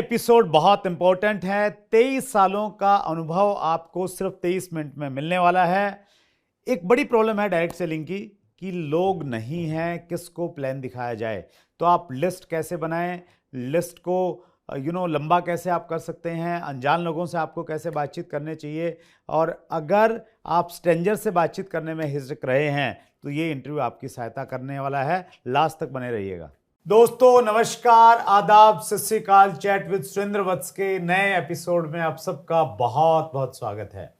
Episode बहुत important है। 23 सालों का अनुभव आपको सिर्फ 23 मिनट में मिलने वाला है। एक बड़ी प्रॉब्लम है डायरेक्ट सेलिंग की कि लोग नहीं हैं, किसको प्लान दिखाया जाए। तो आप लिस्ट कैसे बनाएं, लिस्ट को लंबा कैसे आप कर सकते हैं, अनजान लोगों से आपको कैसे बातचीत करनी चाहिए, और अगर आप स्ट्रेंजर से बातचीत करने में हिचक रहे हैं तो ये इंटरव्यू आपकी सहायता करने वाला है। लास्ट तक बने रहिएगा। दोस्तों नमस्कार, आदाब, सत श्री अकाल। चैट विद सुरेंद्र वत्स के नए एपिसोड में आप सबका बहुत बहुत स्वागत है।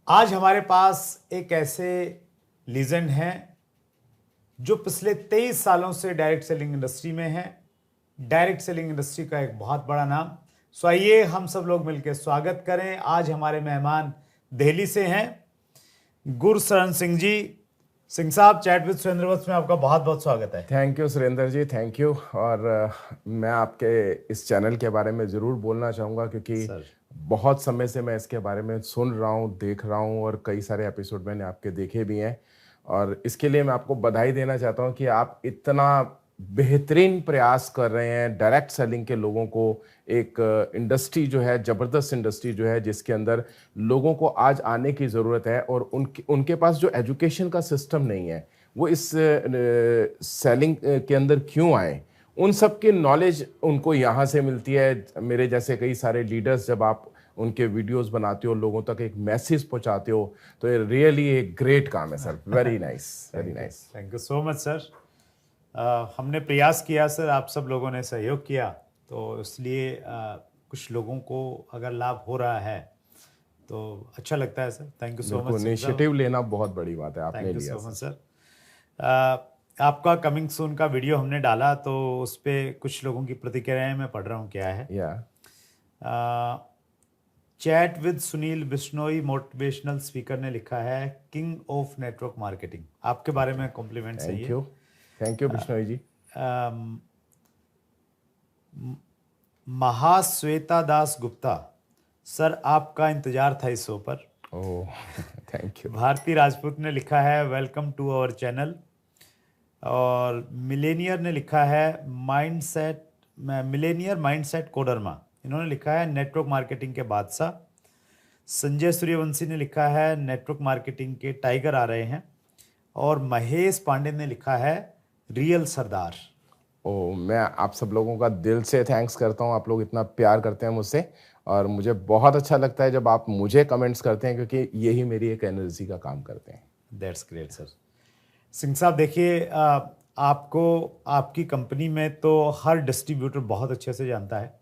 आज हमारे पास एक ऐसे लीजेंड हैं जो पिछले 23 सालों से डायरेक्ट सेलिंग इंडस्ट्री में हैं। डायरेक्ट सेलिंग इंडस्ट्री का एक बहुत बड़ा नाम। सो आइए हम सब लोग मिलकर स्वागत करें। आज हमारे मेहमान दिल्ली से हैं गुरशरण सिंह जी। सिंह साहब, चैट विद सुरेंद्र वत्स में आपका बहुत बहुत स्वागत है। Thank you Surendra ji, thank you. और मैं आपके इस चैनल के बारे में ज़रूर बोलना चाहूँगा क्योंकि बहुत समय से मैं इसके बारे में सुन रहा हूँ, देख रहा हूँ और कई सारे एपिसोड मैंने आपके देखे भी हैं। और इसके लिए मैं आपको बधाई देना चाहता हूँ कि आप इतना बेहतरीन प्रयास कर रहे हैं डायरेक्ट सेलिंग के लोगों को। एक इंडस्ट्री जो है, ज़बरदस्त इंडस्ट्री जो है, जिसके अंदर लोगों को आज आने की ज़रूरत है और उनके पास जो एजुकेशन का सिस्टम नहीं है, वो इस सेलिंग के अंदर क्यों आए। उन सब की नॉलेज उनको यहाँ से मिलती है। मेरे जैसे कई सारे लीडर्स, जब आप उनके वीडियोस बनाते हो, लोगों तक एक मैसेज पहुँचाते हो, तो ये रियली एक ग्रेट काम है sir. Very nice, very nice. Thank you so much sir. हमने प्रयास किया सर, आप सब लोगों ने सहयोग किया, तो इसलिए कुछ लोगों को अगर लाभ हो रहा है तो अच्छा लगता है sir. Thank you so much. Initiative लेना बहुत बड़ी बात है, आपने लिया। Thank you so much sir. आपका कमिंग सून का वीडियो हमने डाला तो उस पर कुछ लोगों की प्रतिक्रियाएं मैं पढ़ रहा हूँ। क्या है? Chat with Sunil Bishnoi motivational speaker ने लिखा है, किंग ऑफ नेटवर्क मार्केटिंग। आपके बारे में कॉम्प्लीमेंट सही है। Thank you Bishnoi ji. Mahashweta Das Gupta, sir आपका इंतजार था इस शो पर। Oh thank you. Bharti Rajput ने लिखा है, वेलकम टू आवर चैनल। और मिलेनियर ने लिखा है, मिलेनियर माइंडसेट कोडरमा, इन्होंने लिखा है नेटवर्क मार्केटिंग के बादशाह। संजय सूर्यवंशी ने लिखा है, नेटवर्क मार्केटिंग के टाइगर आ रहे हैं। और महेश पांडे ने लिखा है, रियल सरदार। मैं आप सब लोगों का दिल से थैंक्स करता हूँ। आप लोग इतना प्यार करते हैं मुझसे और मुझे बहुत अच्छा लगता है जब आप मुझे कमेंट्स करते हैं, क्योंकि यही मेरी एक एनर्जी का काम करते हैं। That's great sir. सिंह साहब देखिए, आपको आपकी कंपनी में तो हर डिस्ट्रीब्यूटर बहुत अच्छे से जानता है,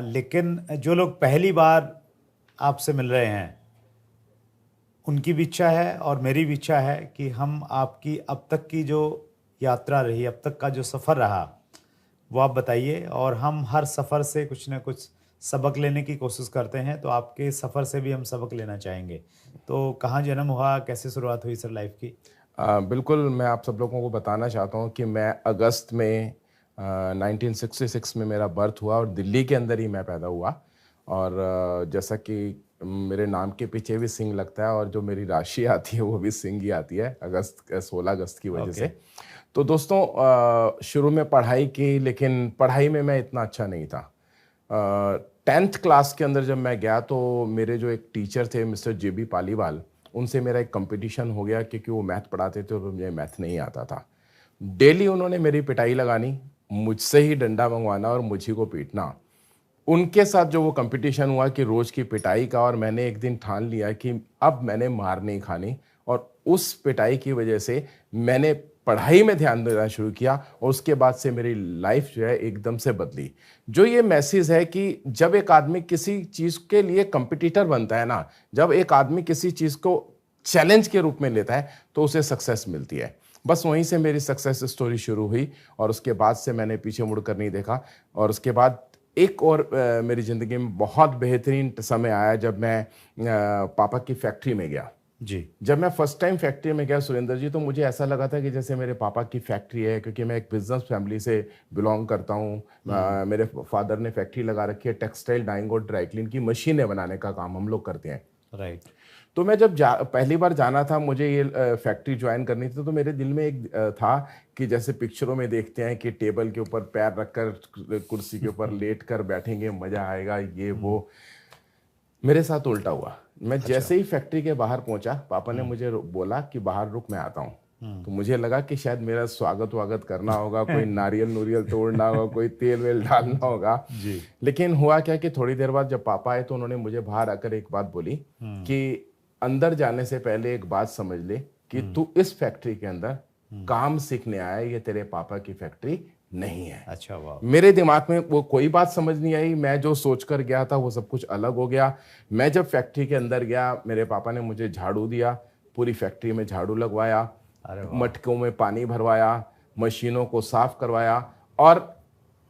लेकिन जो लोग पहली बार आपसे मिल रहे हैं उनकी भी इच्छा है और मेरी भी इच्छा है कि हम आपकी अब तक की जो यात्रा रही, अब तक का जो सफ़र रहा, वो आप बताइए। और हम हर सफ़र से कुछ ना कुछ सबक लेने की कोशिश करते हैं, तो आपके सफ़र से भी हम सबक लेना चाहेंगे। तो कहाँ जन्म हुआ, कैसे शुरुआत हुई सर लाइफ की? बिल्कुल, मैं आप सब लोगों को बताना चाहता हूँ कि मैं अगस्त में 1966 में मेरा बर्थ हुआ और दिल्ली के अंदर ही मैं पैदा हुआ। और जैसा कि मेरे नाम के पीछे भी सिंह लगता है और जो मेरी राशि आती है वो भी सिंह ही आती है, 16 अगस्त की वजह से। तो दोस्तों, शुरू में पढ़ाई की, लेकिन पढ़ाई में मैं इतना अच्छा नहीं था। 10th क्लास के अंदर जब मैं गया तो मेरे जो एक टीचर थे, मिस्टर JB पालीवाल, उनसे मेरा एक कंपटीशन हो गया क्योंकि वो मैथ पढ़ाते थे और मुझे मैथ नहीं आता था। डेली उन्होंने मेरी पिटाई लगानी, मुझसे ही डंडा मंगवाना और मुझी को पीटना। उनके साथ जो वो कंपटीशन हुआ कि रोज़ की पिटाई का, और मैंने एक दिन ठान लिया कि अब मैंने मार नहीं खानी, और उस पिटाई की वजह से मैंने पढ़ाई में ध्यान देना शुरू किया और उसके बाद से मेरी लाइफ जो है एकदम से बदली। जो ये मैसेज है कि जब एक आदमी किसी चीज़ के लिए कंपटीटर बनता है ना, जब एक आदमी किसी चीज़ को चैलेंज के रूप में लेता है तो उसे सक्सेस मिलती है। बस वहीं से मेरी सक्सेस स्टोरी शुरू हुई और उसके बाद से मैंने पीछे मुड़कर नहीं देखा। और उसके बाद एक और मेरी ज़िंदगी में बहुत बेहतरीन समय आया जब मैं पापा की फैक्ट्री में गया जी। जब मैं फर्स्ट टाइम फैक्ट्री में गया सुरेंद्र जी, तो मुझे ऐसा लगा था कि जैसे मेरे पापा की फैक्ट्री है, क्योंकि मैं एक बिजनेस फैमिली से बिलोंग करता हूँ। मेरे फादर ने फैक्ट्री लगा रखी है, टेक्सटाइल डाइंग और ड्राई क्लीन की मशीनें बनाने का काम हम लोग करते हैं। राइट। तो मैं जब पहली बार जाना था, मुझे ये फैक्ट्री ज्वाइन करनी थी, तो मेरे दिल में एक था कि जैसे पिक्चरों में देखते हैं कि टेबल के ऊपर पैर रखकर कुर्सी के ऊपर लेट कर बैठेंगे, मजा आएगा, ये वो। मेरे साथ उल्टा हुआ। मैं जैसे ही फैक्ट्री के बाहर पहुंचा, पापा ने मुझे बोला कि बाहर रुक, मैं आता हूँ। तो मुझे लगा कि शायद मेरा स्वागत वागत करना होगा, कोई नारियल नूरियल तोड़ना होगा, कोई तेल वेल डालना होगा जी। लेकिन हुआ क्या कि थोड़ी देर बाद जब पापा आए तो उन्होंने मुझे बाहर आकर एक बात बोली कि अंदर जाने से पहले एक बात समझ ले कि तू इस फैक्ट्री के अंदर काम सीखने आया है, ये तेरे पापा की फैक्ट्री नहीं है। अच्छा, वाह। मेरे दिमाग में वो कोई बात समझ नहीं आई। मैं जो सोच कर गया था वो सब कुछ अलग हो गया। मैं जब फैक्ट्री के अंदर गया, मेरे पापा ने मुझे झाड़ू दिया, पूरी फैक्ट्री में झाड़ू लगवाया, मटकों में पानी भरवाया, मशीनों को साफ करवाया और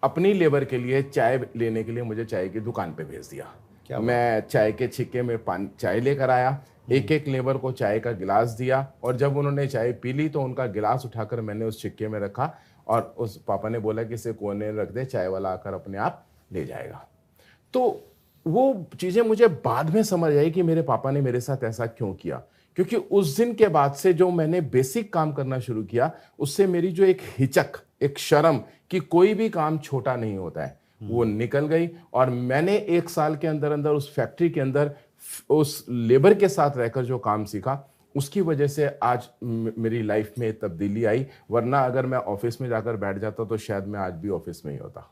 अपनी लेबर के लिए चाय लेने के लिए मुझे चाय की दुकान पे भेज दिया। मैं चाय के छिक्के में चाय लेकर आया, एक एक लेबर को चाय का गिलास दिया और जब उन्होंने चाय पी ली तो उनका गिलास उठाकर मैंने उस छिक्के में रखा और उस पापा ने बोला कि इसे कोने रख दे, चाय वाला आकर अपने आप ले जाएगा। तो वो चीज़ें मुझे बाद में समझ आई कि मेरे पापा ने मेरे साथ ऐसा क्यों किया, क्योंकि उस दिन के बाद से जो मैंने बेसिक काम करना शुरू किया, उससे मेरी जो एक हिचक, एक शर्म कि कोई भी काम छोटा नहीं होता है, वो निकल गई। और मैंने 1 साल के अंदर अंदर उस फैक्ट्री के अंदर उस लेबर के साथ रहकर जो काम सीखा, उसकी वजह से आज मेरी लाइफ में तब्दीली आई। वरना अगर मैं ऑफिस में जाकर बैठ जाता तो शायद मैं आज भी ऑफिस में ही होता।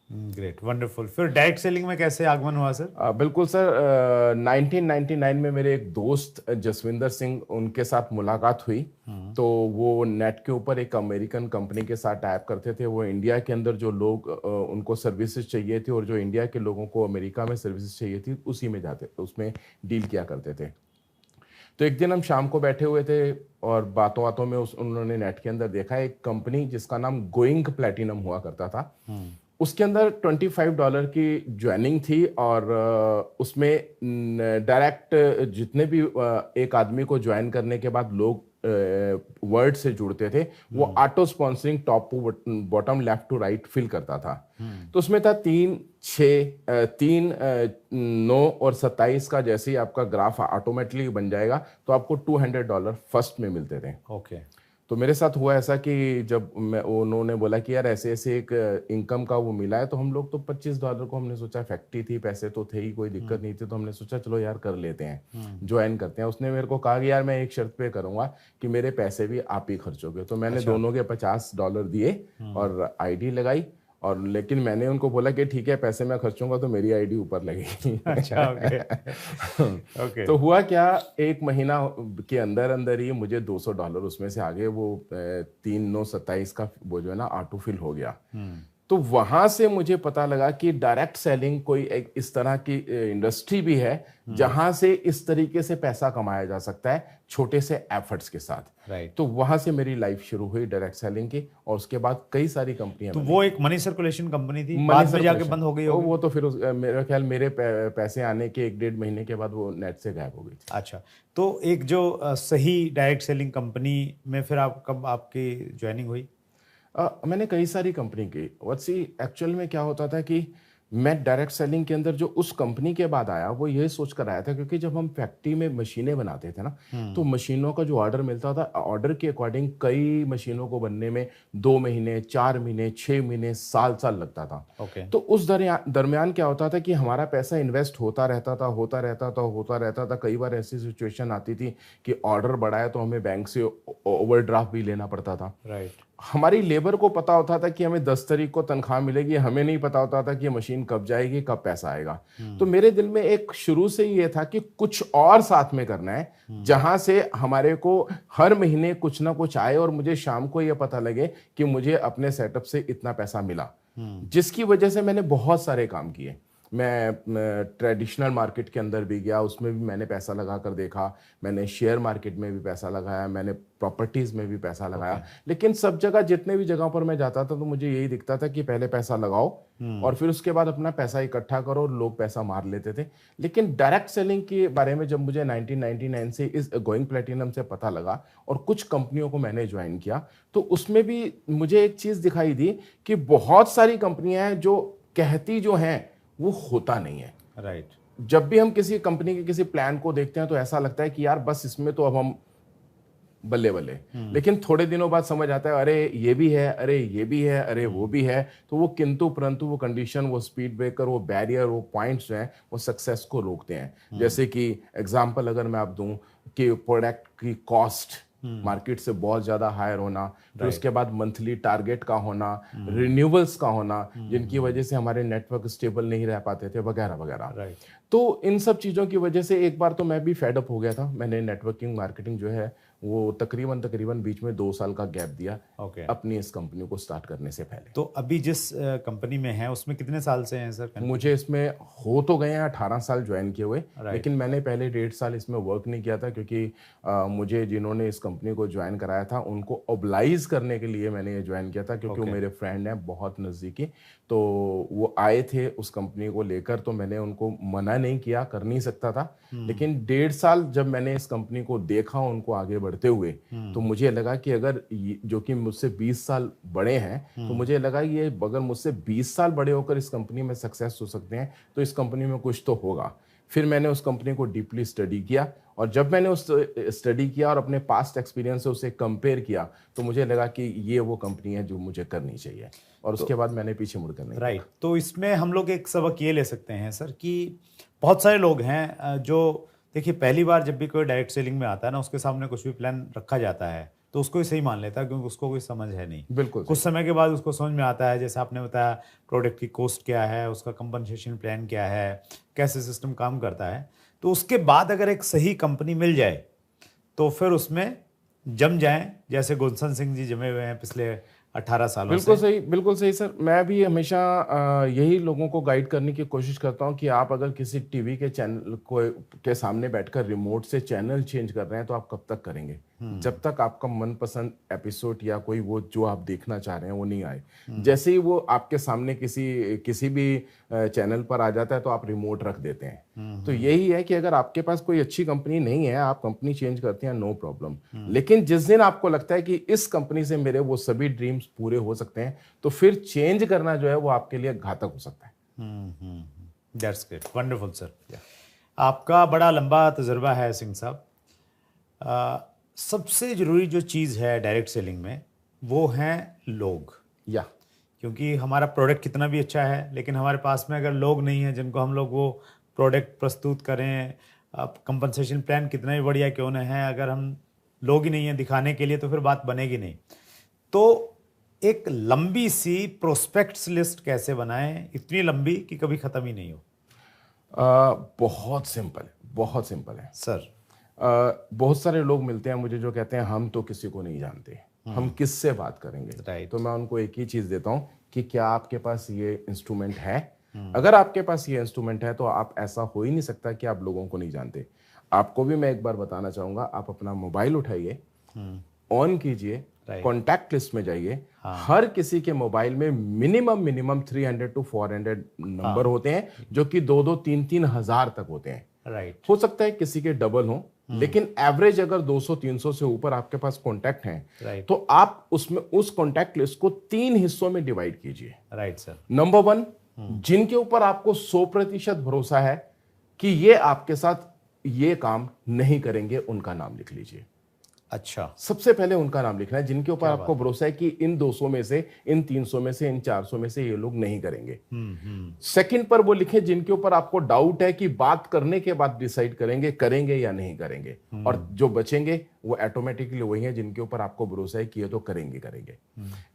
Great, wonderful. फिर डायरेक्ट सेलिंग में कैसे आगमन हुआ सर? बिल्कुल सर, 1999 में मेरे एक दोस्त जसविंदर सिंह, उनके साथ मुलाकात हुई। तो वो नेट के ऊपर एक अमेरिकन कंपनी के साथ टाइप करते थे। वो इंडिया के अंदर जो लोग उनको सर्विसेज चाहिए थी और जो इंडिया के लोगों को अमेरिका में सर्विसेज चाहिए थी, उसी में जाते, उसमें डील किया करते थे। तो एक दिन हम शाम को बैठे हुए थे और बातों बातों में उन्होंने नेट के अंदर देखा एक कंपनी जिसका नाम गोइंग प्लेटिनम हुआ करता था। उसके अंदर $25 की ज्वाइनिंग थी और उसमें डायरेक्ट जितने भी एक आदमी को ज्वाइन करने के बाद लोग वर्ड से जुड़ते थे, वो auto sponsoring top to bottom, left to right fill करता था। तो उसमें था 3, 6, 3, 9 और 27 का। जैसे ही आपका ग्राफ ऑटोमेटिकली बन जाएगा तो आपको $200 फर्स्ट में मिलते थे। ओके। तो मेरे साथ हुआ ऐसा कि जब उन्होंने बोला कि यार ऐसे ऐसे एक इनकम का वो मिला है, तो हम लोग तो $25 को, हमने सोचा फैक्ट्री थी, पैसे तो थे ही, कोई दिक्कत नहीं थी, तो हमने सोचा चलो यार कर लेते हैं, ज्वाइन करते हैं। उसने मेरे को कहा कि यार मैं एक शर्त पे करूंगा कि मेरे पैसे भी आप ही खर्चोगे। तो मैंने दोनों के $50 दिए और आईडी लगाई। और लेकिन मैंने उनको बोला कि ठीक है, पैसे मैं खर्चूंगा तो मेरी आईडी ऊपर लगेगी। अच्छा, ओके। तो हुआ क्या, 1 महीना के अंदर अंदर ही मुझे $200 उसमें से आगे वो 3,927 का वो जो है ना ऑटो फिल हो गया। तो वहां से मुझे पता लगा कि डायरेक्ट सेलिंग कोई एक इस तरह की इंडस्ट्री भी है जहां से इस तरीके से पैसा कमाया जा सकता है छोटे से एफर्ट्स के साथ। राइट। तो वहां से मेरी लाइफ शुरू हुई डायरेक्ट सेलिंग की और उसके बाद कई सारी कंपनियां। तो वो एक मनी सर्कुलेशन कंपनी थी, बाद में जाके बंद हो गई होगी? वो तो फिर मेरा ख्याल मेरे पैसे आने के 1-1.5 महीने के बाद वो नेट से गायब हो गई थी। अच्छा, तो एक जो सही डायरेक्ट सेलिंग कंपनी में फिर आप कब आपकी ज्वाइनिंग हुई? मैंने कई सारी कंपनी की। वत्सी एक्चुअल में क्या होता था कि मैं डायरेक्ट सेलिंग के अंदर जो उस कंपनी के बाद आया वो ये सोच कर आया था, क्योंकि जब हम फैक्ट्री में मशीनें बनाते थे ना, तो मशीनों का जो ऑर्डर मिलता था, ऑर्डर के अकॉर्डिंग कई मशीनों को बनने में 2 महीने, 4 महीने, 6 महीने, साल लगता था। Okay. तो उस दरमियान क्या होता था कि हमारा पैसा इन्वेस्ट होता रहता था। कई बार ऐसी सिचुएशन आती थी कि ऑर्डर बढ़ा है तो हमें बैंक से ओवरड्राफ्ट भी लेना पड़ता था। राइट। हमारी लेबर को पता होता था कि हमें 10 तारीख को तनख्वाह मिलेगी, हमें नहीं पता होता था कि मशीन कब जाएगी, कब पैसा आएगा। तो मेरे दिल में एक शुरू से ही ये था कि कुछ और साथ में करना है, जहां से हमारे को हर महीने कुछ ना कुछ आए और मुझे शाम को ये पता लगे कि मुझे अपने सेटअप से इतना पैसा मिला। जिसकी वजह से मैंने बहुत सारे काम किए। मैं ट्रेडिशनल मार्केट के अंदर भी गया, उसमें भी मैंने पैसा लगा कर देखा। मैंने शेयर मार्केट में भी पैसा लगाया, मैंने प्रॉपर्टीज में भी पैसा लगाया। लेकिन सब जगह, जितने भी जगहों पर मैं जाता था, तो मुझे यही दिखता था कि पहले पैसा लगाओ और फिर उसके बाद अपना पैसा इकट्ठा करो, और लोग पैसा मार लेते थे। लेकिन डायरेक्ट सेलिंग के बारे में जब मुझे 1999 से इस गोइंग प्लेटिनम से पता लगा और कुछ कंपनियों को मैंने ज्वाइन किया, तो उसमें भी मुझे एक चीज दिखाई दी कि बहुत सारी कंपनियां हैं जो कहती जो हैं वो होता नहीं है। राइट। जब भी हम किसी कंपनी के किसी प्लान को देखते हैं तो ऐसा लगता है कि यार बस इसमें तो अब हम बल्ले बल्ले, लेकिन थोड़े दिनों बाद समझ आता है अरे ये भी है, अरे ये भी है, अरे वो भी है। तो वो किंतु परंतु वो कंडीशन, वो स्पीड ब्रेकर, वो बैरियर, वो पॉइंट्स जो हैं वो सक्सेस को रोकते हैं। जैसे कि एग्जांपल अगर मैं आप दूं कि प्रोडक्ट की कॉस्ट मार्केट से बहुत ज्यादा हायर होना, फिर उसके बाद मंथली टारगेट का होना, रिन्यूअल्स का होना, जिनकी वजह से हमारे नेटवर्क स्टेबल नहीं रह पाते थे, वगैरह वगैरह। तो इन सब चीज़ों की वजह से एक बार तो मैं भी फेड अप हो गया था। मैंने नेटवर्किंग मार्केटिंग जो है वो तकरीबन बीच में 2 साल का गैप दिया अपनी इस कंपनी को स्टार्ट करने से पहले। तो अभी जिस कंपनी में है उसमें कितने साल से हैं सर? मुझे इसमें हो तो गए हैं 18 साल ज्वाइन किए हुए, लेकिन मैंने पहले 1.5 साल इसमें वर्क नहीं किया था, क्योंकि मुझे जिन्होंने इस कंपनी को ज्वाइन कराया था उनको ऑब्लाइज करने के लिए मैंने ये ज्वाइन किया था, क्योंकि वो मेरे फ्रेंड हैं बहुत नज़दीकी। तो वो आए थे उस कंपनी को लेकर, तो मैंने उनको मना नहीं किया, कर नहीं सकता था। लेकिन 1.5 साल जब मैंने इस कंपनी को देखा उनको आगे बढ़ते हुए, तो मुझे लगा कि अगर जो कि मुझसे 20 साल बड़े हैं, तो मुझे लगा ये अगर मुझसे 20 साल बड़े होकर इस कंपनी में सक्सेस हो सकते हैं तो इस कंपनी में कुछ तो होगा। फिर मैंने उस कंपनी को डीपली स्टडी किया, और जब मैंने उस स्टडी किया और अपने पास्ट एक्सपीरियंस से उसे कंपेयर किया, तो मुझे लगा कि ये वो कंपनी है जो मुझे करनी चाहिए, और उसके बाद मैंने पीछे मुड़कर नहीं। राइट। तो इसमें हम लोग एक सबक ये ले सकते हैं सर कि बहुत सारे लोग हैं जो, देखिए, पहली बार जब भी कोई डायरेक्ट सेलिंग में आता है ना, उसके सामने कुछ भी प्लान रखा जाता है तो उसको ही सही मान लेता है, क्योंकि उसको कोई समझ है नहीं। बिल्कुल। कुछ समय के बाद उसको समझ में आता है, जैसे आपने बताया प्रोडक्ट की कॉस्ट क्या है, उसका कंपनसेशन प्लान क्या है, कैसे सिस्टम काम करता है। तो उसके बाद अगर एक सही कंपनी मिल जाए तो फिर उसमें जम जाएं, जैसे गुलशन सिंह जी जमे हुए हैं पिछले 18 सालों बिल्कुल से। सही, बिल्कुल सही सर। मैं भी हमेशा यही लोगों को गाइड करने की कोशिश करता हूं कि आप अगर किसी टीवी के चैनल को के सामने बैठकर रिमोट से चैनल चेंज कर रहे हैं तो आप कब तक करेंगे, जब तक आपका मनपसंद एपिसोड या कोई वो जो आप देखना चाह रहे हैं वो नहीं आए। जैसे ही वो आपके सामने किसी भी चैनल पर आ जाता है तो आप रिमोट रख देते हैं। तो यही है कि अगर आपके पास कोई अच्छी कंपनी नहीं है, आप कंपनी चेंज करते हैं, नो प्रॉब्लम। लेकिन जिस दिन आपको लगता है कि इस कंपनी से मेरे वो सभी ड्रीम्स पूरे हो सकते हैं, तो फिर चेंज करना जो है वो आपके लिए घातक हो सकता है। That's great, wonderful sir. आपका बड़ा लंबा तजुर्बा है सिंह साहब। सबसे ज़रूरी जो चीज़ है डायरेक्ट सेलिंग में वो हैं लोग। क्योंकि हमारा प्रोडक्ट कितना भी अच्छा है, लेकिन हमारे पास में अगर लोग नहीं हैं जिनको हम लोग वो प्रोडक्ट प्रस्तुत करें, कंपनसेशन प्लान कितना भी बढ़िया क्यों ना है, अगर हम लोग ही नहीं हैं दिखाने के लिए तो फिर बात बनेगी नहीं। तो एक लंबी सी प्रोस्पेक्ट्स लिस्ट कैसे बनाएं, इतनी लंबी कि कभी ख़त्म ही नहीं हो? बहुत सिंपल है, बहुत सिंपल है सर। बहुत सारे लोग मिलते हैं मुझे जो कहते हैं हम तो किसी को नहीं जानते, हम किससे बात करेंगे। तो मैं उनको एक ही चीज़ देता हूं कि क्या आपके पास ये इंस्ट्रूमेंट है। अगर आपके पास ये इंस्ट्रूमेंट है तो आप, ऐसा हो ही नहीं सकता कि आप लोगों को नहीं जानते। आपको भी मैं एक बार बताना चाहूंगा, आप अपना मोबाइल उठाइए, ऑन कीजिए, कॉन्टैक्ट लिस्ट में जाइए। हर किसी के मोबाइल में मिनिमम 300 to 400 नंबर होते हैं, जो कि 2-2, 3-3 हजार तक होते हैं। हो सकता है किसी के डबल हो, लेकिन एवरेज अगर 200-300 से ऊपर आपके पास कॉन्टैक्ट हैं, तो आप उसमें उस कॉन्टैक्ट लिस्ट को 3 हिस्सों में डिवाइड कीजिए। Right sir. नंबर 1, जिनके ऊपर आपको 100% भरोसा है कि ये आपके साथ ये काम नहीं करेंगे, उनका नाम लिख लीजिए। अच्छा, सबसे पहले उनका नाम लिखना है जिनके ऊपर आपको भरोसा है कि इन 200 में से, इन 300 में से, इन 400 में से ये लोग नहीं करेंगे। सेकंड पर वो लिखें जिनके ऊपर आपको डाउट है कि बात करने के बाद डिसाइड करेंगे या नहीं करेंगे। और जो बचेंगे वो ऑटोमेटिकली वही है जिनके ऊपर आपको भरोसा है कि ये तो करेंगे।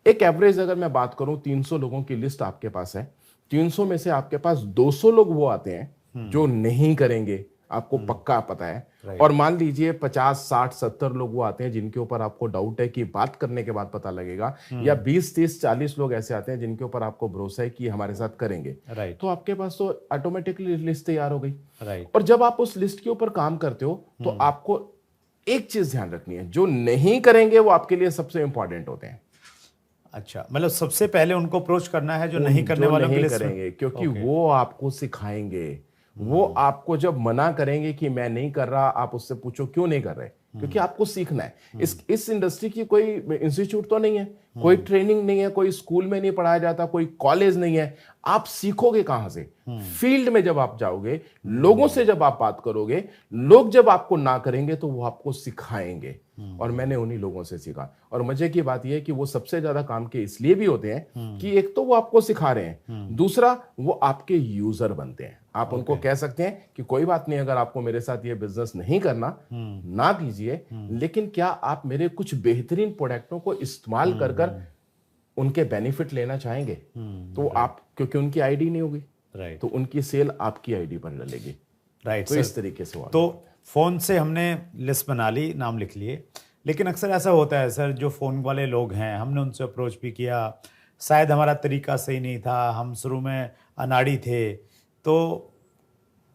एक एवरेज अगर मैं बात करूं, 300 लोगों की लिस्ट आपके पास है, 300 में से आपके पास 200 लोग वो आते हैं जो नहीं करेंगे, आपको पक्का पता है। और मान लीजिए 50, 60, 70 लोग वो आते हैं जिनके ऊपर आपको डाउट है कि बात करने के बाद पता लगेगा, या 20, 30, 40 लोग ऐसे आते हैं जिनके ऊपर आपको भरोसा है कि हमारे साथ करेंगे। तो आपके पास तो ऑटोमेटिकली लिस्ट तैयार हो गई। और जब आप उस लिस्ट के ऊपर काम करते हो तो आपको एक चीज ध्यान रखनी है, जो नहीं करेंगे वो आपके लिए सबसे इंपॉर्टेंट होते हैं। अच्छा, मतलब सबसे पहले उनको अप्रोच करना है जो नहीं करने वालों के लिए करेंगे, क्योंकि वो आपको सिखाएंगे। वो आपको जब मना करेंगे कि मैं नहीं कर रहा, आप उससे पूछो क्यों नहीं कर रहे, क्योंकि आपको सीखना है। इस इंडस्ट्री की कोई इंस्टीट्यूट तो नहीं है, कोई ट्रेनिंग नहीं है, कोई स्कूल में नहीं पढ़ाया जाता, कोई कॉलेज नहीं है। आप सीखोगे कहां से? फील्ड में जब आप जाओगे, लोगों से जब आप बात करोगे, लोग जब आपको ना करेंगे तो वो आपको सिखाएंगे। और मैंने उन्हीं लोगों से सीखा। और मजे की बात यह है कि वो सबसे ज्यादा काम के इसलिए भी होते हैं कि एक तो वो आपको सिखा रहे हैं, दूसरा वो आपके यूजर बनते हैं। आप उनको कह सकते हैं कि कोई बात नहीं, अगर आपको मेरे साथ ये बिजनेस नहीं करना, ना कीजिए, लेकिन क्या आप मेरे कुछ बेहतरीन प्रोडक्टों को इस्तेमाल कर कर उनके बेनिफिट लेना चाहेंगे? तो आप, क्योंकि उनकी आईडी नहीं होगी, तो उनकी सेल आपकी आईडी पर डलेगी। राइट, तो इस तरीके से हुआ। तो फोन से हमने लिस्ट बना ली, नाम लिख लिए, लेकिन अक्सर ऐसा होता है सर, जो फोन वाले लोग हैं, हमने उनसे अप्रोच भी किया, शायद हमारा तरीका सही नहीं था, हम शुरू में अनाड़ी थे, तो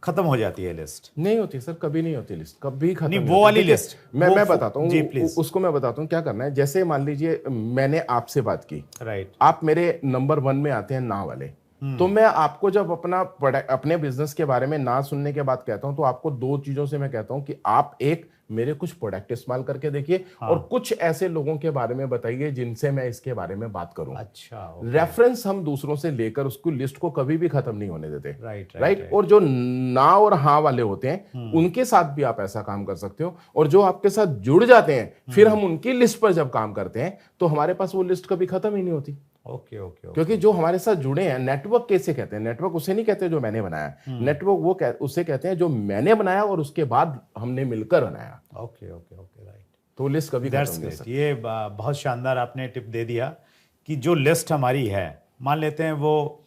खत्म हो जाती है लिस्ट। नहीं होती सर, कभी नहीं होती लिस्ट, कभी खत्म नहीं, नहीं वो होती। वाली देखिए, लिस्ट मैं बताता हूँ जी, प्लीज। उसको मैं बताता हूँ क्या करना है। जैसे मान लीजिए मैंने आपसे बात की, राइट, आप मेरे नंबर 1 में आते हैं ना वाले, तो मैं आपको जब अपने बिजनेस के बारे में ना सुनने के बाद कहता हूं, तो आपको 2 चीजों से मैं कहता हूं कि आप एक मेरे कुछ प्रोडक्ट इस्तेमाल करके देखिए, और कुछ ऐसे लोगों के बारे में बताइए जिनसे मैं इसके बारे में बात करूं। अच्छा, रेफरेंस हम दूसरों से लेकर उसको लिस्ट को कभी भी खत्म नहीं होने देते। राइट। और जो ना और हाँ वाले होते हैं, उनके साथ भी आप ऐसा काम कर सकते हो। और जो आपके साथ जुड़ जाते हैं, फिर हम उनकी लिस्ट पर जब काम करते हैं, तो हमारे पास वो लिस्ट कभी खत्म ही नहीं होती। ओके। क्योंकि जो हमारे साथ जुड़े हैं, नेटवर्क कैसे कहते हैं? नेटवर्क उसे नहीं कहते जो मैंने बनाया, नेटवर्क उसे कहते हैं जो मैंने बनाया और उसके बाद हमने मिलकर बनाया। Okay, right. तो लिस्ट कभी खत्म नहीं हो सकती। ये बहुत शानदार आपने टिप दे दिया कि जो लिस्ट हमारी है, मान लेते हैं वो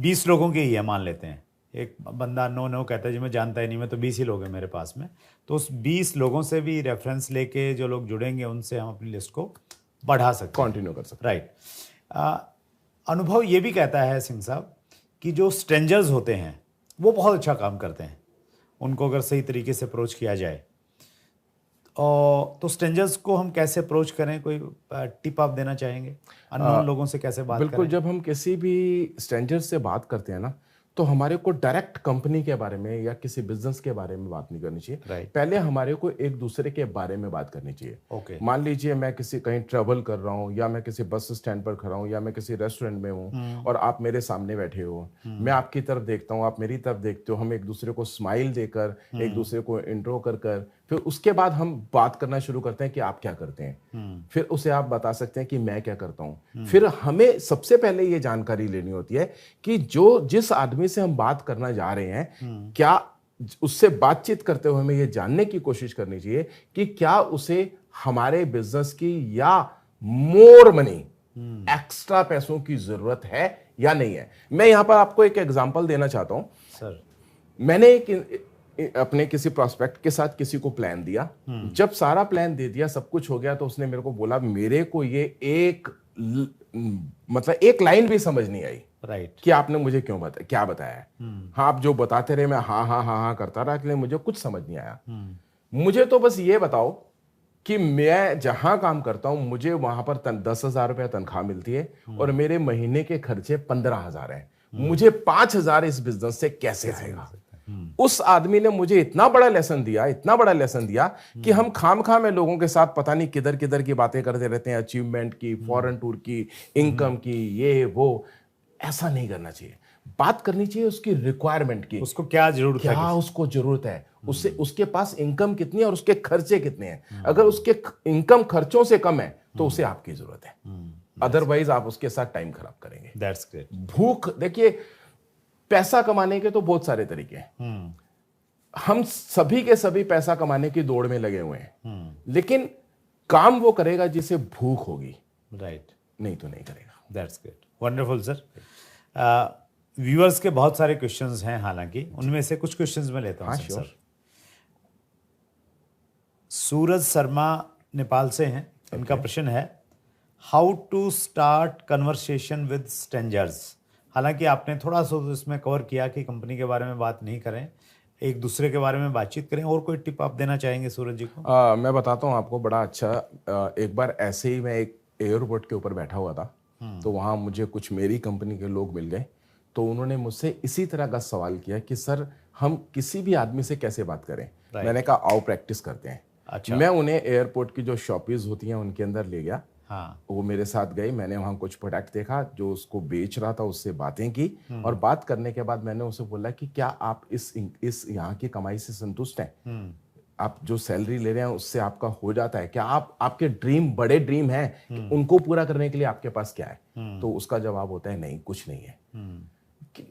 20 लोगों की ही है, मान लेते हैं एक बंदा नो कहता है जी मैं जानता ही नहीं, मैं तो 20 ही लोग हैं मेरे पास में, तो उस 20 लोगों से भी रेफरेंस लेके जो लोग जुड़ेंगे उनसे हम अपनी लिस्ट को बढ़ा सकते हैं, कंटिन्यू कर सकते। राइट। अनुभव ये भी कहता है सिंह साहब कि जो स्ट्रेंजर्स होते हैं वो बहुत अच्छा काम करते हैं, उनको अगर सही तरीके से अप्रोच किया जाए। और तो स्ट्रेंजर्स को हम कैसे अप्रोच करें, कोई टिप आप देना चाहेंगे? अननोन लोगों से कैसे बात बिल्कुल, करें? जब हम किसी भी स्ट्रेंजर से बात करते हैं ना, तो हमारे को डायरेक्ट कंपनी के बारे में या किसी बिजनेस के बारे में बात नहीं करनी चाहिए। पहले हमारे को एक दूसरे के बारे में बात करनी चाहिए। मान लीजिए मैं किसी कहीं ट्रेवल कर रहा हूँ, या मैं किसी बस स्टैंड पर खड़ा हूँ, या मैं किसी रेस्टोरेंट में हूँ और आप मेरे सामने बैठे हो, मैं आपकी तरफ देखता हूँ, आप मेरी तरफ देखते हो, हम एक दूसरे को स्माइल देकर, एक दूसरे को इंट्रो कर फिर उसके बाद हम बात करना शुरू करते हैं कि आप क्या करते हैं। फिर उसे आप बता सकते हैं कि मैं क्या करता हूं। फिर हमें सबसे पहले ये जानकारी लेनी होती है कि जिस आदमी से हम बात करना जा रहे हैं, क्या उससे बातचीत करते हुए हमें ये जानने की कोशिश करनी चाहिए कि क्या उसे हमारे बिजनेस की या मोर मनी, एक्स्ट्रा पैसों की जरूरत है या नहीं है। मैं यहां पर आपको एक एग्जांपल देना चाहता हूं सर। मैंने अपने किसी प्रोस्पेक्ट के साथ किसी को प्लान दिया, जब सारा प्लान दे दिया, सब कुछ हो गया, तो उसने मेरे को बोला मेरे को ये एक लाइन भी समझ नहीं आई, राइट, कि आपने मुझे क्या बताया है। हाँ, आप जो बताते रहे मैं हाँ करता रहा, लेकिन मुझे कुछ समझ नहीं आया। मुझे तो बस ये बताओ कि मैं जहां काम करता हूं, मुझे वहां पर 10,000 रुपया तनख्वाह मिलती है और मेरे महीने के खर्चे 15,000 हैं। मुझे 5,000 इस बिजनेस से कैसे आएगा? उस आदमी ने मुझे इतना बड़ा लेसन दिया कि हम खामखा में लोगों के साथ पता नहीं किधर किधर की बातें करते रहते हैं, अचीवमेंट की, फॉरेन टूर की, इनकम की, ये वो। ऐसा नहीं करना चाहिए। बात करनी चाहिए उसकी रिक्वायरमेंट की, उसको क्या जरूरत है, उसको जरूरत है, उससे उसके पास इनकम कितनी है और उसके खर्चे कितने हैं। अगर उसके इनकम खर्चों से कम है तो उसे आपकी जरूरत है, अदरवाइज आप उसके साथ टाइम खराब करेंगे। That's great. भूख, देखिए पैसा कमाने के तो बहुत सारे तरीके हैं, हम सभी के सभी पैसा कमाने की दौड़ में लगे हुए हैं, लेकिन काम वो करेगा जिसे भूख होगी, राइट, नहीं तो नहीं करेगा। That's great, wonderful sir. Viewers के बहुत सारे क्वेश्चंस हैं, हालांकि उनमें से कुछ क्वेश्चंस मैं लेता हूं। सर, सूरज शर्मा नेपाल से हैं, इनका प्रश्न है how to start conversation with strangers. हालांकि आपने थोड़ा सा इसमें कवर किया कि कंपनी के बारे में बात नहीं करें, एक दूसरे के बारे में बातचीत करें, और कोई टिप आप देना चाहेंगे सूरज जी को? मैं बताता हूं आपको, बड़ा अच्छा। एक बार ऐसे ही मैं एक एयरपोर्ट के ऊपर बैठा हुआ था, तो वहां मुझे कुछ मेरी कंपनी के लोग मिल गए, तो उन्होंने मुझसे इसी तरह का सवाल किया कि सर हम किसी भी आदमी से कैसे बात करें। मैंने कहा आओ प्रैक्टिस करते हैं। अच्छा। मैं उन्हें एयरपोर्ट की जो शॉपीज होती हैं उनके अंदर ले गया। हाँ। वो मेरे साथ गए, मैंने वहाँ कुछ प्रोडक्ट देखा, जो उसको बेच रहा था उससे बातें की, और बात करने के बाद मैंने उसे बोला कि क्या आप इस यहाँ की कमाई से संतुष्ट हैं? आप जो सैलरी ले रहे हैं उससे आपका हो जाता है क्या? आपके ड्रीम, बड़े ड्रीम हैं कि उनको पूरा करने के लिए आपके पास क्या है? तो उसका जवाब होता है नहीं, कुछ नहीं है।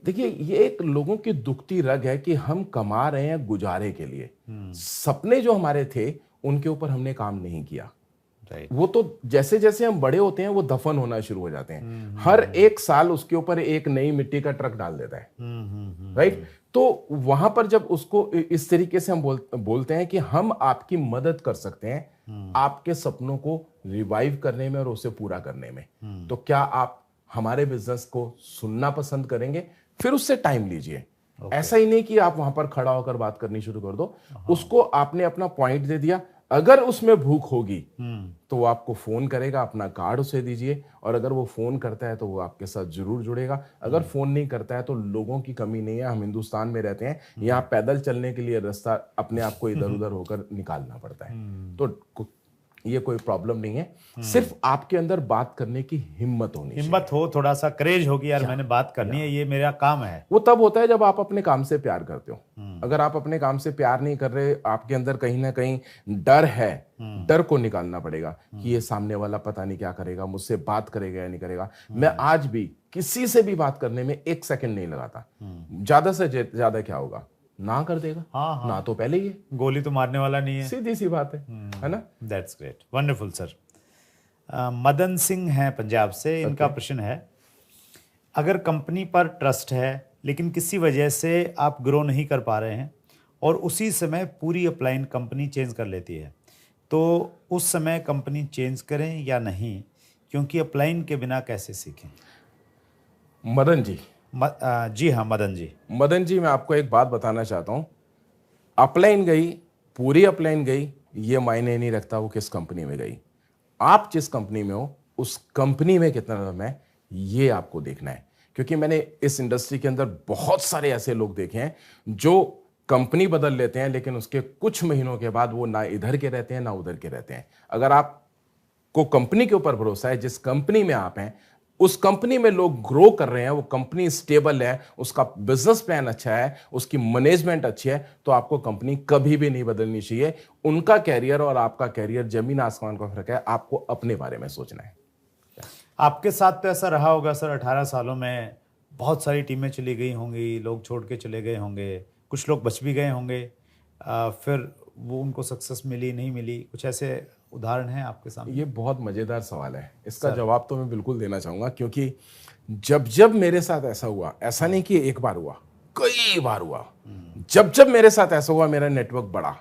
देखिए, ये एक लोगों की दुखती रग है कि हम कमा रहे हैं गुजारे के लिए, सपने जो हमारे थे उनके ऊपर हमने काम नहीं किया। वो तो जैसे जैसे हम बड़े होते हैं वो दफन होना शुरू हो जाते हैं। हर एक साल उसके ऊपर एक नई मिट्टी का ट्रक डाल देता है, राइट? तो वहां पर जब उसको इस तरीके से हम बोलते हैं कि हम आपकी मदद कर सकते हैं आपके सपनों को रिवाइव करने में और उसे पूरा करने में, तो क्या आप हमारे बिजनेस को सुनना पसंद करेंगे? फिर उससे टाइम लीजिए। ऐसा ही नहीं कि आप वहां पर खड़ा होकर बात करनी शुरू कर दो। उसको आपने अपना पॉइंट दे दिया, अगर उसमें भूख होगी तो वो आपको फोन करेगा, अपना कार्ड उसे दीजिए, और अगर वो फोन करता है तो वो आपके साथ जरूर जुड़ेगा। अगर फोन नहीं करता है तो लोगों की कमी नहीं है। हम हिंदुस्तान में रहते हैं, यहाँ पैदल चलने के लिए रास्ता अपने आप को इधर उधर होकर निकालना पड़ता है। तो ये कोई प्रॉब्लम नहीं है, सिर्फ आपके अंदर बात करने की हिम्मत होनी चाहिए। हिम्मत हो, थोड़ा सा करेज होगी, यार मैंने बात करनी है, ये मेरा काम है। वो तब होता है जब आप अपने काम से प्यार करते हो। अगर आप अपने काम से प्यार नहीं कर रहे, आपके अंदर कहीं ना कहीं डर है, डर को निकालना पड़ेगा कि ये सामने वाला पता नहीं क्या करेगा, मुझसे बात करेगा या नहीं करेगा। मैं आज भी किसी से भी बात करने में 1 सेकंड नहीं लगाता। ज्यादा से ज्यादा क्या होगा, ना कर देगा। हाँ। ना तो पहले ही गोली तो मारने वाला नहीं है, सीधी सी बात है ना? That's great, wonderful sir. Madan Singh हैं पंजाब से, इनका प्रश्न है, अगर कंपनी पर ट्रस्ट है लेकिन किसी वजह से आप ग्रो नहीं कर पा रहे हैं और उसी समय पूरी अपलाइन कंपनी चेंज कर लेती है, तो उस समय कंपनी चेंज करें या नहीं, क्योंकि अपलाइन के बिना कैसे सीखें? मदन जी, जी हाँ मदन जी, मैं आपको एक बात बताना चाहता हूँ। अपलाइन गई, पूरी अपलाइन गई, ये मायने नहीं रखता वो किस कंपनी में गई। आप जिस कंपनी में हो उस कंपनी में कितना दम है ये आपको देखना है। क्योंकि मैंने इस इंडस्ट्री के अंदर बहुत सारे ऐसे लोग देखे हैं जो कंपनी बदल लेते हैं लेकिन उसके कुछ महीनों के बाद वो ना इधर के रहते हैं ना उधर के रहते हैं। अगर आपको कंपनी के ऊपर भरोसा है, जिस कंपनी में आप हैं उस कंपनी में लोग ग्रो कर रहे हैं, वो कंपनी स्टेबल है, उसका बिजनेस प्लान अच्छा है, उसकी मैनेजमेंट अच्छी है, तो आपको कंपनी कभी भी नहीं बदलनी चाहिए। उनका कैरियर और आपका कैरियर जमीन आसमान का फर्क है। आपको अपने बारे में सोचना है। आपके साथ तो ऐसा रहा होगा सर, 18 सालों में बहुत सारी टीमें चली गई होंगी, लोग छोड़ के चले गए होंगे, कुछ लोग बच भी गए होंगे, फिर वो उनको सक्सेस मिली नहीं मिली, कुछ ऐसे उदाहरण हैं आपके सामने? ये बहुत मजेदार सवाल है, इसका जवाब तो मैं बिल्कुल देना चाहूंगा। क्योंकि जब जब मेरे साथ ऐसा हुआ, ऐसा नहीं कि एक बार हुआ, कई बार हुआ, जब जब मेरे साथ ऐसा हुआ मेरा नेटवर्क बढ़ा।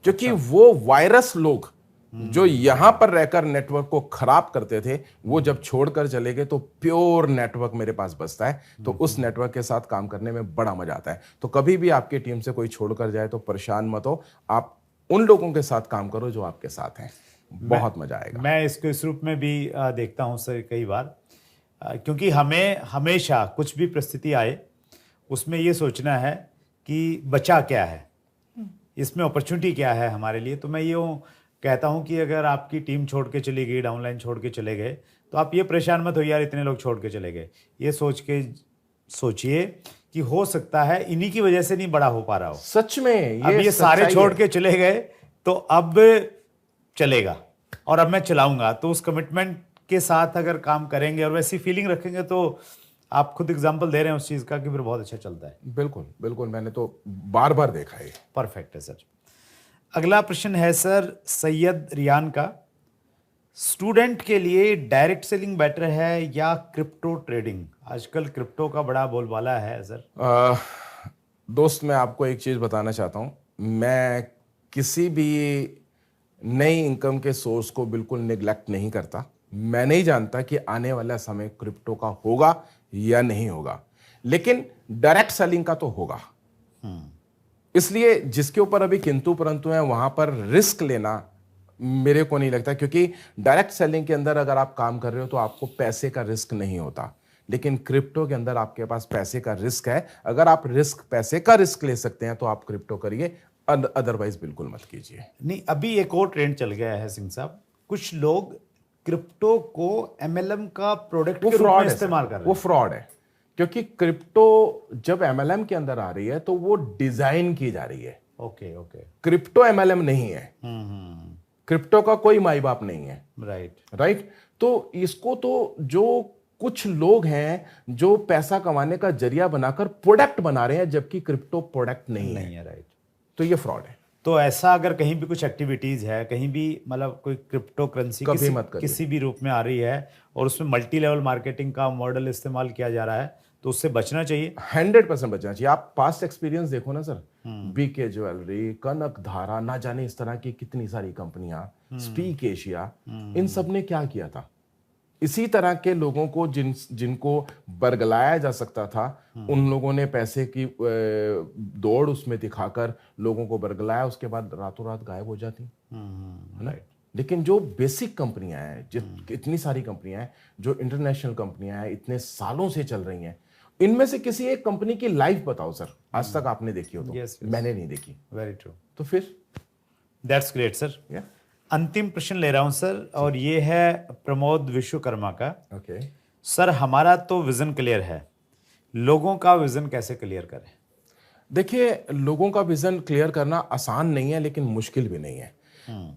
क्योंकि वो वायरस लोग जो यहां पर रहकर नेटवर्क को खराब करते थे, वो जब छोड़कर चले गए तो प्योर नेटवर्क मेरे पास बचता है। तो उस नेटवर्क के साथ काम करने में बड़ा मजा आता है। तो कभी भी आपकी टीम से कोई छोड़कर जाए तो परेशान मत हो, आप उन लोगों के साथ काम करो जो आपके साथ हैं, बहुत मजा आएगा। मैं इसको इस रूप में भी देखता हूं सर कई बार, क्योंकि हमें हमेशा कुछ भी परिस्थिति आए उसमें ये सोचना है कि बचा क्या है, इसमें अपॉर्चुनिटी क्या है हमारे लिए। तो मैं यूँ कहता हूं कि अगर आपकी टीम छोड़ के चली गई, डाउनलाइन छोड़ के चले गए, तो आप ये परेशान मत हो यार इतने लोग छोड़ के चले गए। ये सोच के सोचिए कि हो सकता है इन्हीं की वजह से नहीं बड़ा हो पा रहा हो। सच में अब ये सारे छोड़ के चले गए तो अब चलेगा और अब मैं चलाऊंगा। तो उस कमिटमेंट के साथ अगर काम करेंगे और वैसी फीलिंग रखेंगे तो आप खुद एग्जांपल दे रहे हैं उस चीज़ का कि फिर बहुत अच्छा चलता है। बिल्कुल बिल्कुल, मैंने तो बार बार देखा है। परफेक्ट है सर। अगला प्रश्न है सर सैयद रियान का, स्टूडेंट के लिए डायरेक्ट सेलिंग बेटर है या क्रिप्टो ट्रेडिंग? आजकल क्रिप्टो का बड़ा बोलबाला है सर। दोस्त, मैं आपको एक चीज़ बताना चाहता हूँ, मैं किसी भी नई इनकम के सोर्स को बिल्कुल निगलेक्ट नहीं करता। मैं नहीं जानता कि आने वाला समय क्रिप्टो का होगा या नहीं होगा, लेकिन डायरेक्ट सेलिंग का तो होगा। इसलिए जिसके ऊपर अभी किंतु परंतु है वहां पर रिस्क लेना मेरे को नहीं लगता। क्योंकि डायरेक्ट सेलिंग के अंदर अगर आप काम कर रहे हो तो आपको पैसे का रिस्क नहीं होता, लेकिन क्रिप्टो के अंदर आपके पास पैसे का रिस्क है। अगर आप पैसे का रिस्क ले सकते हैं तो आप क्रिप्टो करिए, अदरवाइज बिल्कुल मत कीजिए। नहीं, अभी एक और ट्रेंड चल गया है सिंह साहब, कुछ लोग क्रिप्टो को एमएलएम का प्रोडक्ट वो के रूप फ्रॉड में है सर, इस्तेमाल कर रहे वो हैं। फ्रॉड है, क्योंकि क्रिप्टो जब एमएलएम के अंदर आ रही है तो वो डिजाइन की जा रही है। Okay okay. क्रिप्टो एमएलएम नहीं है, क्रिप्टो का कोई माई बाप नहीं है। राइट। राइट। तो इसको तो जो कुछ लोग हैं जो पैसा कमाने का जरिया बनाकर प्रोडक्ट बना रहे हैं, जबकि क्रिप्टो प्रोडक्ट नहीं है। राइट। तो ये फ्रॉड है। तो ऐसा अगर कहीं भी कुछ एक्टिविटीज है, कहीं भी मतलब कोई क्रिप्टो करेंसी कभी मत करिए। किसी भी रूप में आ रही है और उसमें मल्टी लेवल मार्केटिंग का मॉडल इस्तेमाल किया जा रहा है, तो उससे बचना चाहिए। 100% बचना चाहिए। आप पास्ट एक्सपीरियंस देखो ना सर, बीके ज्वेलरी, कनक धारा, ना जाने इस तरह की कितनी सारी कंपनियां, स्पीक एशिया, इन सब ने क्या किया था? इसी तरह के लोगों को जिनको बरगलाया जा सकता था, उन लोगों ने पैसे की दौड़ उसमें दिखाकर लोगों को बरगलाया, उसके बाद रातों रात गायब हो जाती है ना। लेकिन जो बेसिक कंपनियां हैं, इतनी सारी कंपनियां हैं जो इंटरनेशनल कंपनियां हैं, इतने सालों से चल रही हैं, इनमें से किसी एक कंपनी की लाइफ बताओ सर, आज तक आपने देखी हो तो? Yes, yes. मैंने नहीं देखी। Very true. तो फिर दैट्स ग्रेट सर। अंतिम प्रश्न ले रहा हूं सर, और ये है प्रमोद विश्वकर्मा का। ओके। सर, हमारा तो विजन क्लियर है, लोगों का विजन कैसे क्लियर करें? देखिए, लोगों का विजन क्लियर करना आसान नहीं है, लेकिन मुश्किल भी नहीं है।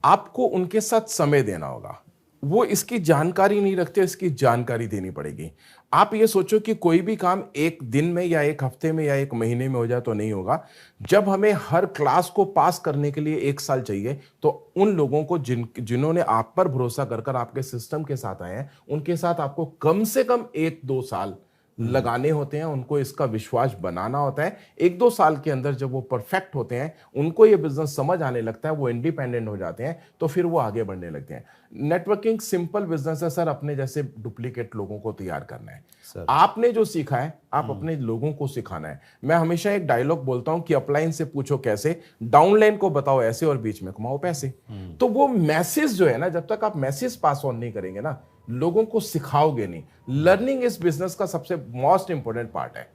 आपको उनके साथ समय देना होगा। वो इसकी जानकारी नहीं रखते, इसकी जानकारी देनी पड़ेगी। आप ये सोचो कि कोई भी काम एक दिन में या एक हफ्ते में या एक महीने में हो जाए तो नहीं होगा। जब हमें हर क्लास को पास करने के लिए 1 साल चाहिए, तो उन लोगों को जिन्होंने आप पर भरोसा कर आपके सिस्टम के साथ आए हैं, उनके साथ आपको कम से कम 1-2 साल लगाने होते हैं। उनको इसका विश्वास बनाना होता है। 1-2 साल के अंदर जब वो परफेक्ट होते हैं, उनको ये बिजनेस समझ आने लगता है, वो इंडिपेंडेंट हो जाते हैं, तो फिर वो आगे बढ़ने लगते हैं। नेटवर्किंग सिंपल बिजनेस है सर, अपने जैसे डुप्लीकेट लोगों को तैयार करना है। आपने जो सीखा है, आप अपने लोगों को सिखाना है। मैं हमेशा एक डायलॉग बोलता हूं कि अपलाइन से पूछो कैसे, डाउनलाइन को बताओ ऐसे, और बीच में कमाओ पैसे। तो वो मैसेज जो है ना, जब तक आप मैसेज पास ऑन नहीं करेंगे ना, लोगों को सिखाओगे नहीं। लर्निंग इस बिजनेस का सबसे मोस्ट इंपॉर्टेंट पार्ट है।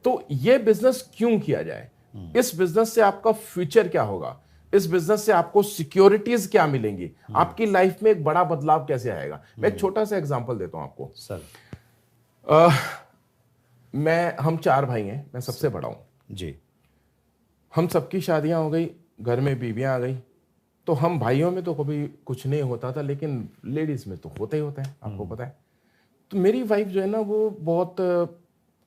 तो ये बिजनेस क्यों किया जाए? इस बिजनेस से आपका फ्यूचर क्या होगा? इस बिजनेस से आपको सिक्योरिटीज क्या मिलेंगी? आपकी लाइफ में एक बड़ा बदलाव कैसे आएगा? मैं एक छोटा सा एग्जांपल देता हूं आपको सर। हम 4 भाई हैं, मैं सबसे बड़ा हूं जी। हम सबकी शादियां हो गई, घर में बीवियां आ गई, तो हम भाइयों में तो कभी कुछ नहीं होता था, लेकिन लेडीज में तो होता ही होता है, आपको पता है। तो मेरी वाइफ जो है ना, वो बहुत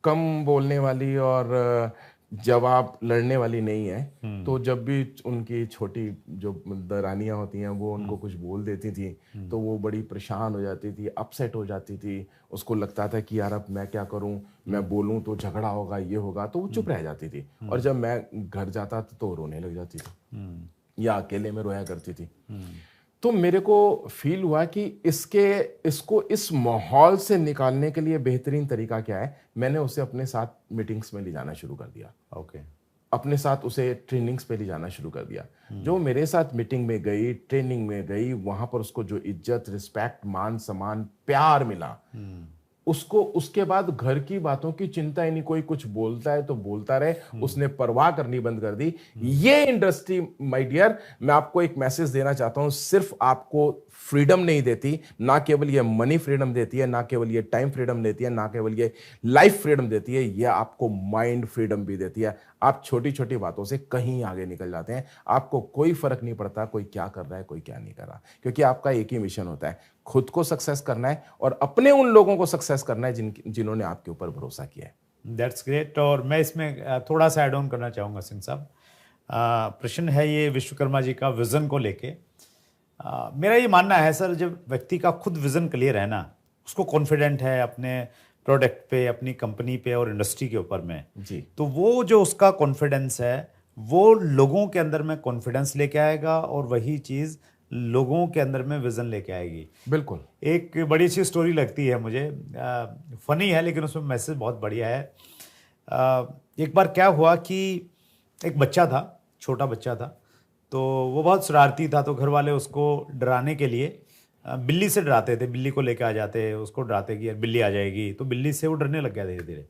कम बोलने वाली और जवाब लड़ने वाली नहीं है। तो जब भी उनकी छोटी जो दरानियां होती हैं, वो उनको कुछ बोल देती थी, तो वो बड़ी परेशान हो जाती थी, अपसेट हो जाती थी। उसको लगता था कि यार अब मैं क्या करूं, मैं बोलूं तो झगड़ा होगा, ये होगा, तो वो चुप रह जाती थी। और जब मैं घर जाता था तो रोने लग जाती थी, या अकेले में रोया करती थी। तो मेरे को फील हुआ कि इसको इस माहौल से निकालने के लिए बेहतरीन तरीका क्या है। मैंने उसे अपने साथ मीटिंग्स में ले जाना शुरू कर दिया। ओके। अपने साथ उसे ट्रेनिंग्स पे ले जाना शुरू कर दिया। जो मेरे साथ मीटिंग में गई, ट्रेनिंग में गई, वहां पर उसको जो इज्जत, रिस्पेक्ट, मान सम्मान, प्यार मिला, उसको उसके बाद घर की बातों की चिंता ही नहीं। कोई कुछ बोलता है तो बोलता रहे, उसने परवाह करनी बंद कर दी। ये इंडस्ट्री माय डियर, मैं आपको एक मैसेज देना चाहता हूं, सिर्फ आपको फ्रीडम नहीं देती, ना केवल ये मनी फ्रीडम देती है, ना केवल ये टाइम फ्रीडम देती है, ना केवल ये लाइफ फ्रीडम देती है, ये आपको माइंड फ्रीडम भी देती है। आप छोटी छोटी बातों से कहीं आगे निकल जाते हैं। आपको कोई फर्क नहीं पड़ता कोई क्या कर रहा है, कोई क्या नहीं कर रहा, क्योंकि आपका एक ही मिशन होता है, खुद को सक्सेस करना है और अपने उन लोगों को सक्सेस करना है जिन्होंने आपके ऊपर भरोसा किया है। That's great. और मैं इसमें थोड़ा सा ऐड ऑन करना चाहूँगा सिंह साहब। प्रश्न है ये विश्वकर्मा जी का विजन को लेके। मेरा ये मानना है सर, जब व्यक्ति का खुद विजन क्लियर है ना, उसको कॉन्फिडेंट है अपने प्रोडक्ट पे, अपनी कंपनी पे और इंडस्ट्री के ऊपर में जी, तो वो जो उसका कॉन्फिडेंस है, वो लोगों के अंदर में कॉन्फिडेंस लेके आएगा और वही चीज़ लोगों के अंदर में विजन लेके आएगी। बिल्कुल। एक बड़ी अच्छी स्टोरी लगती है मुझे, फनी है लेकिन उसमें मैसेज बहुत बढ़िया है। एक बार क्या हुआ कि एक बच्चा था, छोटा बच्चा था, तो वो बहुत शरारती था। तो घर वाले उसको डराने के लिए बिल्ली से डराते थे, बिल्ली को लेके आ जाते, उसको डराते कि यार बिल्ली आ जाएगी। तो बिल्ली से वो डरने लग गया धीरे धीरे।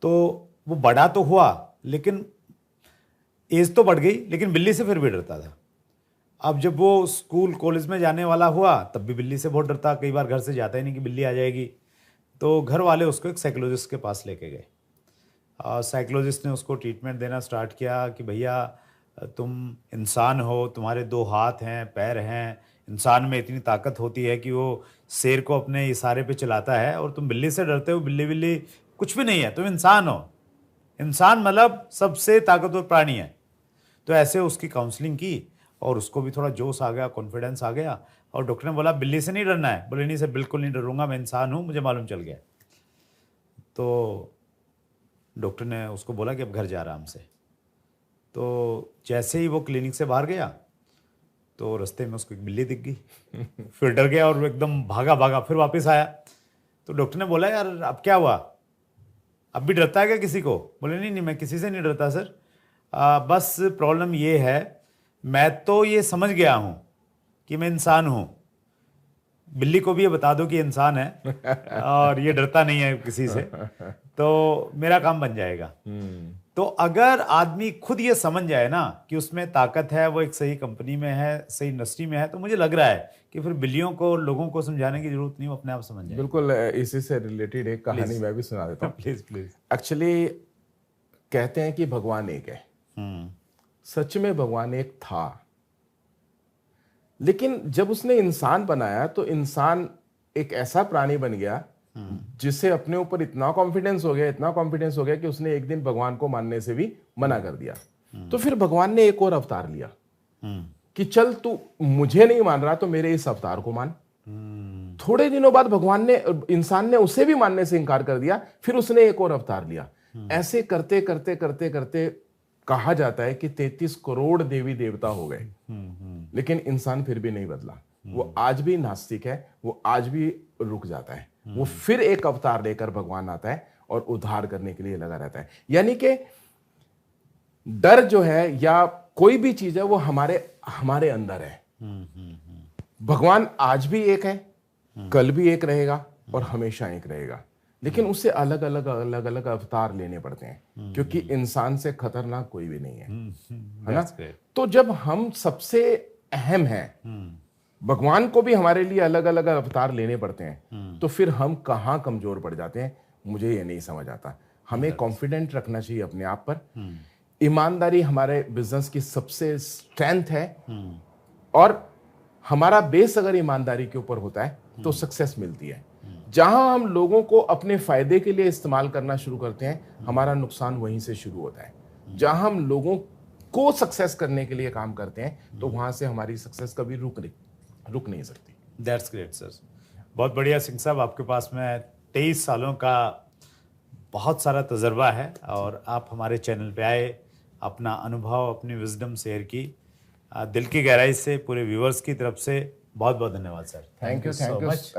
तो वो बड़ा तो हुआ, लेकिन एज तो बढ़ गई लेकिन बिल्ली से फिर भी डरता था। अब जब वो स्कूल कॉलेज में जाने वाला हुआ तब भी बिल्ली से बहुत डरता, कई बार घर से जाता ही नहीं कि बिल्ली आ जाएगी। तो घर वाले उसको एक साइकोलॉजिस्ट के पास लेके गए। साइकोलॉजिस्ट ने उसको ट्रीटमेंट देना स्टार्ट किया कि भैया तुम इंसान हो, तुम्हारे 2 हाथ हैं, पैर हैं, इंसान में इतनी ताकत होती है कि वो शेर को अपने इशारे पे चलाता है, और तुम बिल्ली से डरते हो, बिल्ली बिल्ली कुछ भी नहीं है, तुम इंसान हो, इंसान मतलब सबसे ताकतवर प्राणी है। तो ऐसे उसकी काउंसलिंग की और उसको भी थोड़ा जोश आ गया, कॉन्फिडेंस आ गया, और डॉक्टर ने बोला बिल्ली से नहीं डरना है। बोले नहीं सर, बिल्कुल नहीं डरूंगा, मैं इंसान हूँ, मुझे मालूम चल गया। तो डॉक्टर ने उसको बोला कि अब घर जा आराम से। तो जैसे ही वो क्लिनिक से बाहर गया तो रास्ते में उसको एक बिल्ली दिख गई। फिर डर गया और वो एकदम भागा भागा, फिर वापस आया। तो डॉक्टर ने बोला यार अब क्या हुआ, अब भी डरता है क्या किसी को? बोले नहीं नहीं, मैं किसी से नहीं डरता सर, बस प्रॉब्लम ये है, मैं तो ये समझ गया हूँ कि मैं इंसान हूँ, बिल्ली को भी ये बता दो कि इंसान है और ये डरता नहीं है किसी से, तो मेरा काम बन जाएगा। तो अगर आदमी खुद ये समझ जाए ना कि उसमें ताकत है, वो एक सही कंपनी में है, सही इंडस्ट्री में है, तो मुझे लग रहा है कि फिर बिल्लियों को लोगों को समझाने की जरूरत नहीं, वो अपने आप समझ जाए। बिल्कुल, इसी से रिलेटेड एक कहानी मैं भी सुना देता हूँ। Please please. एक्चुअली कहते हैं कि भगवान एक है, सच में भगवान एक था, लेकिन जब उसने इंसान बनाया तो इंसान एक ऐसा प्राणी बन गया जिसे अपने ऊपर इतना कॉन्फिडेंस हो गया कि उसने एक दिन भगवान को मानने से भी मना कर दिया। तो फिर भगवान ने एक और अवतार लिया कि चल तू मुझे नहीं मान रहा तो मेरे इस अवतार को मान। थोड़े दिनों बाद इंसान ने उसे भी मानने से इनकार कर दिया, फिर उसने एक और अवतार लिया। ऐसे करते करते करते करते कहा जाता है कि 33 करोड़ देवी देवता हो गए, लेकिन इंसान फिर भी नहीं बदला। वो आज भी नास्तिक है, वो आज भी रुक जाता है, वो फिर एक अवतार लेकर भगवान आता है और उद्धार करने के लिए लगा रहता है। यानी कि डर जो है या कोई भी चीज है वो हमारे अंदर है। भगवान आज भी एक है, कल भी एक रहेगा और हमेशा एक रहेगा, लेकिन उससे अलग अलग अवतार लेने पड़ते हैं, क्योंकि इंसान से खतरनाक कोई भी नहीं है ना। तो जब हम सबसे अहम हैं, भगवान को भी हमारे लिए अलग अलग अवतार लेने पड़ते हैं, तो फिर हम कहाँ कमजोर पड़ जाते हैं, मुझे ये नहीं समझ आता। हमें कॉन्फिडेंट रखना चाहिए अपने आप पर। ईमानदारी हमारे बिजनेस की सबसे स्ट्रेंथ है, और हमारा बेस अगर ईमानदारी के ऊपर होता है तो सक्सेस मिलती है। जहां हम लोगों को अपने फायदे के लिए इस्तेमाल करना शुरू करते हैं, हमारा नुकसान वहीं से शुरू होता है। जहां हम लोगों को सक्सेस करने के लिए काम करते हैं, तो वहां से हमारी सक्सेस कभी रुक नहीं सकती। दैट्स ग्रेट सर, बहुत बढ़िया। सिंह साहब, आपके पास में 23 सालों का बहुत सारा तजर्बा है और आप हमारे चैनल पे आए, अपना अनुभव, अपनी विजडम शेयर की। दिल की गहराई से पूरे व्यूअर्स की तरफ से बहुत बहुत धन्यवाद sir. Thank you so much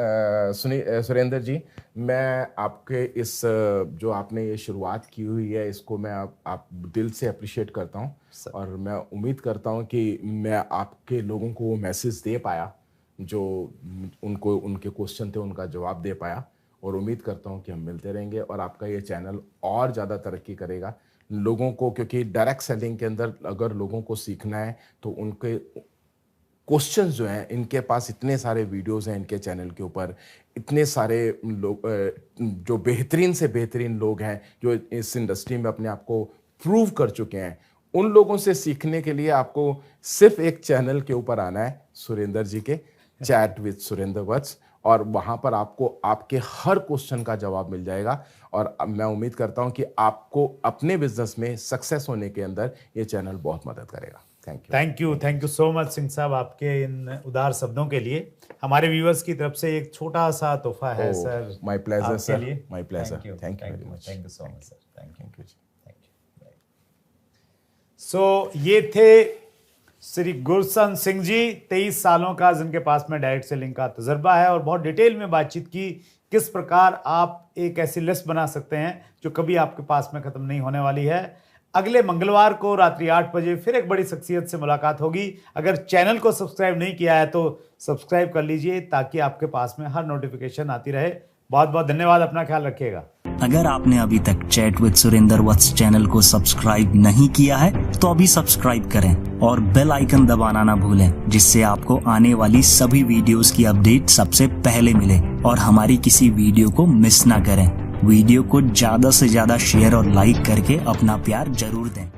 Surendra ji. मैं आपके इस जो आपने ये शुरुआत की हुई है, इसको मैं आप दिल से अप्रिशिएट करता हूँ, और मैं उम्मीद करता हूँ कि मैं आपके लोगों को वो मैसेज दे पाया जो उनको उनके क्वेश्चन थे, उनका जवाब दे पाया, और उम्मीद करता हूँ कि हम मिलते रहेंगे और आपका ये चैनल और ज़्यादा तरक्की करेगा लोगों को, क्योंकि डायरेक्ट सेलिंग के अंदर अगर लोगों को सीखना है तो उनके क्वेश्चंस जो हैं, इनके पास इतने सारे वीडियोस हैं इनके चैनल के ऊपर, इतने सारे लोग जो बेहतरीन से बेहतरीन लोग हैं जो इस इंडस्ट्री में अपने आप को प्रूव कर चुके हैं, उन लोगों से सीखने के लिए आपको सिर्फ एक चैनल के ऊपर आना है, सुरेंद्र जी के चैट विद सुरेंद्र वत्स, और वहाँ पर आपको आपके हर क्वेश्चन का जवाब मिल जाएगा। और मैं उम्मीद करता हूँ कि आपको अपने बिजनेस में सक्सेस होने के अंदर ये चैनल बहुत मदद करेगा। Thank you so much Singh साहब, आपके इन उदार शब्दों के लिए। हमारे व्यूअर्स की तरफ से एक छोटा सा तोहफा है sir. My pleasure sir, my pleasure. Thank you very much. Thank you so much sir. Thank you. So ये थे श्री गुरसन सिंह जी, 23 सालों का, जिनके पास में डायरेक्ट सेलिंग का तजर्बा है, और बहुत डिटेल में बातचीत की किस प्रकार आप एक ऐसी लिस्ट बना सकते हैं जो कभी आपके पास में खत्म नहीं होने वाली है। अगले मंगलवार को रात्रि 8 बजे फिर एक बड़ी शख्सियत से मुलाकात होगी। अगर चैनल को सब्सक्राइब नहीं किया है तो सब्सक्राइब कर लीजिए ताकि आपके पास में हर नोटिफिकेशन आती रहे। बहुत बहुत धन्यवाद, अपना ख्याल रखिएगा। अगर आपने अभी तक chat with Surendra Vats channel को सब्सक्राइब नहीं किया है तो अभी सब्सक्राइब करें और बेल आइकन दबाना ना भूलें, जिससे आपको आने वाली सभी वीडियोस की अपडेट सबसे पहले मिले और हमारी किसी वीडियो को मिस ना करें। वीडियो को ज्यादा से ज्यादा शेयर और लाइक करके अपना प्यार जरूर दें।